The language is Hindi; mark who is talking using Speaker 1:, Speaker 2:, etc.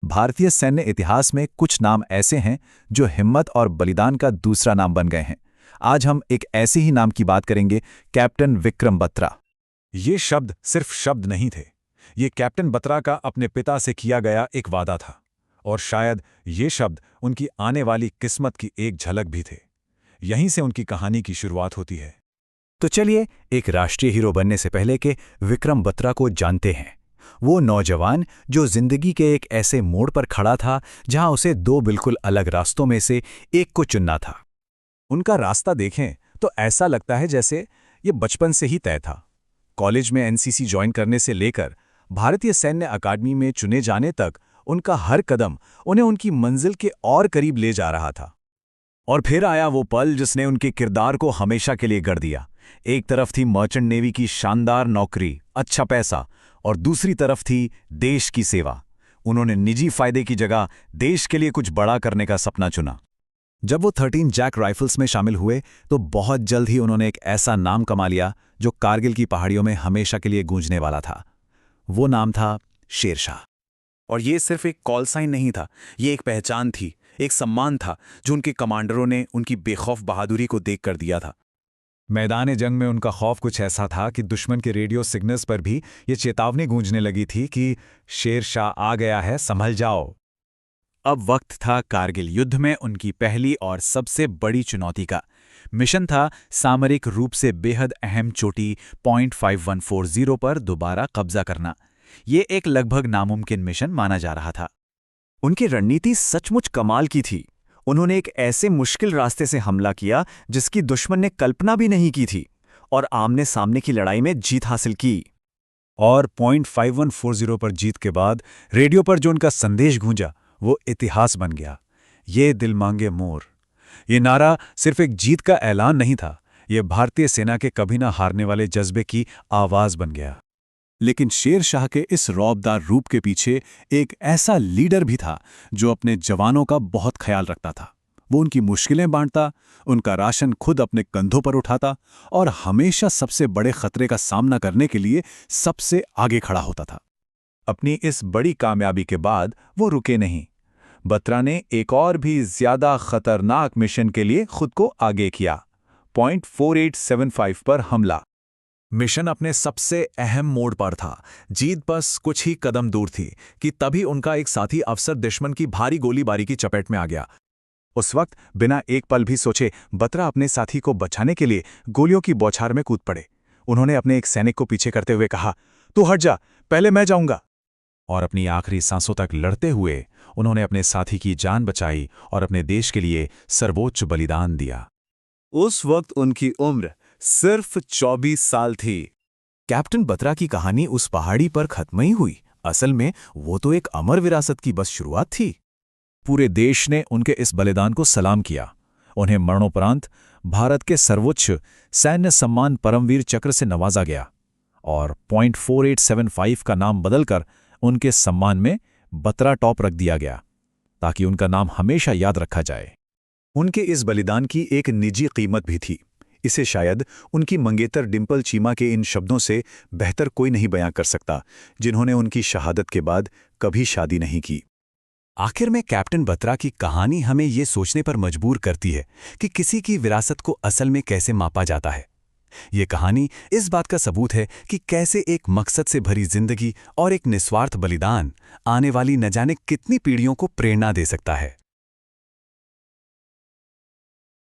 Speaker 1: भारतीय सैन्य इतिहास में कुछ नाम ऐसे हैं जो हिम्मत और बलिदान का दूसरा नाम बन गए हैं। आज हम एक ऐसे ही नाम की बात करेंगे, कैप्टन विक्रम बत्रा।
Speaker 2: ये शब्द सिर्फ शब्द नहीं थे, ये कैप्टन बत्रा का अपने पिता से किया गया एक वादा था, और शायद ये शब्द उनकी आने वाली किस्मत की एक झलक भी थे। यहीं से उनकी कहानी की शुरुआत होती है।
Speaker 1: तो चलिए एक राष्ट्रीय हीरो बनने से पहले के विक्रम बत्रा को जानते हैं। वो नौजवान जो जिंदगी के एक ऐसे मोड़ पर खड़ा था जहां उसे दो बिल्कुल अलग रास्तों में से एक को चुनना था।
Speaker 2: उनका रास्ता देखें तो ऐसा लगता है जैसे ये बचपन से ही तय था। कॉलेज में एनसीसी ज्वाइन करने से लेकर भारतीय सैन्य अकादमी में चुने जाने तक उनका हर कदम उन्हें उनकी मंजिल के और करीब ले जा रहा था।
Speaker 1: और फिर आया वो पल जिसने उनके किरदार को हमेशा के लिए गढ़ दिया। एक तरफ थी मर्चेंट नेवी की शानदार नौकरी, अच्छा पैसा, और दूसरी तरफ थी देश की सेवा। उन्होंने निजी फायदे की जगह देश के लिए कुछ बड़ा करने का सपना चुना। जब वो 13 जैक राइफल्स में शामिल हुए तो बहुत जल्द ही उन्होंने एक ऐसा नाम कमा लिया जो कारगिल की पहाड़ियों में हमेशा के लिए गूंजने वाला था। वो नाम था शेरशाह।
Speaker 3: और ये सिर्फ एक कॉल साइन नहीं था, ये एक पहचान थी, एक सम्मान था जो उनके कमांडरों ने उनकी बेखौफ बहादुरी को देखकर दिया था।
Speaker 2: मैदान जंग में उनका खौफ कुछ ऐसा था कि दुश्मन के रेडियो सिग्नल्स पर भी ये चेतावनी गूंजने लगी थी कि शेरशाह आ गया है, संभल जाओ।
Speaker 3: अब वक्त था कारगिल युद्ध में उनकी पहली और सबसे बड़ी चुनौती का। मिशन था सामरिक रूप से बेहद अहम चोटी पॉइंट 5140 पर दोबारा कब्जा करना। ये एक लगभग नामुमकिन मिशन माना जा रहा था।
Speaker 1: उनकी रणनीति सचमुच कमाल की थी। उन्होंने एक ऐसे मुश्किल रास्ते से हमला किया जिसकी दुश्मन ने कल्पना भी नहीं की थी, और आमने सामने की लड़ाई में जीत हासिल की।
Speaker 2: और पॉइंट 5140 पर जीत के बाद रेडियो पर जो उनका संदेश गूंजा वो इतिहास बन गया। ये दिल मांगे मोर। ये नारा सिर्फ एक जीत का ऐलान नहीं था, ये भारतीय सेना के कभी ना हारने वाले जज्बे की आवाज बन गया।
Speaker 1: लेकिन शेर शाह के इस रौबदार रूप के पीछे एक ऐसा लीडर भी था जो अपने जवानों का बहुत ख्याल रखता था। वो उनकी मुश्किलें बांटता, उनका राशन खुद अपने कंधों पर उठाता और हमेशा सबसे बड़े खतरे का सामना करने के लिए सबसे आगे खड़ा होता था।
Speaker 2: अपनी इस बड़ी कामयाबी के बाद वो रुके नहीं। बत्रा ने एक और भी ज्यादा खतरनाक मिशन के लिए खुद को आगे किया, पॉइंट 4875 पर हमला।
Speaker 1: मिशन अपने सबसे अहम मोड़ पर था। जीत बस कुछ ही कदम दूर थी कि तभी उनका एक साथी अफसर दुश्मन की भारी गोलीबारी की चपेट में आ गया।
Speaker 2: उस वक्त बिना एक पल भी सोचे बत्रा अपने साथी को बचाने के लिए गोलियों की बौछार में कूद पड़े। उन्होंने अपने एक सैनिक को पीछे करते हुए कहा, तू हट जा, पहले मैं जाऊंगा। और अपनी आखिरी सांसों तक लड़ते हुए उन्होंने अपने साथी की जान बचाई और अपने देश के लिए सर्वोच्च बलिदान दिया।
Speaker 3: उस वक्त उनकी उम्र सिर्फ 24 साल थी।
Speaker 1: कैप्टन बत्रा की कहानी उस पहाड़ी पर खत्म ही हुई। असल में वो तो एक अमर विरासत की बस शुरुआत थी।
Speaker 2: पूरे देश ने उनके इस बलिदान को सलाम किया। उन्हें मरणोपरांत भारत के सर्वोच्च सैन्य सम्मान परमवीर चक्र से नवाजा गया और पॉइंट 4875 का नाम बदलकर उनके सम्मान में बत्रा टॉप रख दिया गया ताकि उनका नाम हमेशा याद रखा जाए।
Speaker 1: उनके इस बलिदान की एक निजी कीमत भी थी। इसे शायद उनकी मंगेतर डिंपल चीमा के इन शब्दों से बेहतर कोई नहीं बयां कर सकता, जिन्होंने उनकी शहादत के बाद कभी शादी नहीं की।
Speaker 3: आखिर में कैप्टन बत्रा की कहानी हमें ये सोचने पर मजबूर करती है कि किसी की विरासत को असल में कैसे मापा जाता है। ये कहानी इस बात का सबूत है कि कैसे एक मकसद से भरी जिंदगी और एक निस्वार्थ बलिदान आने वाली न जाने कितनी पीढ़ियों को प्रेरणा दे सकता है।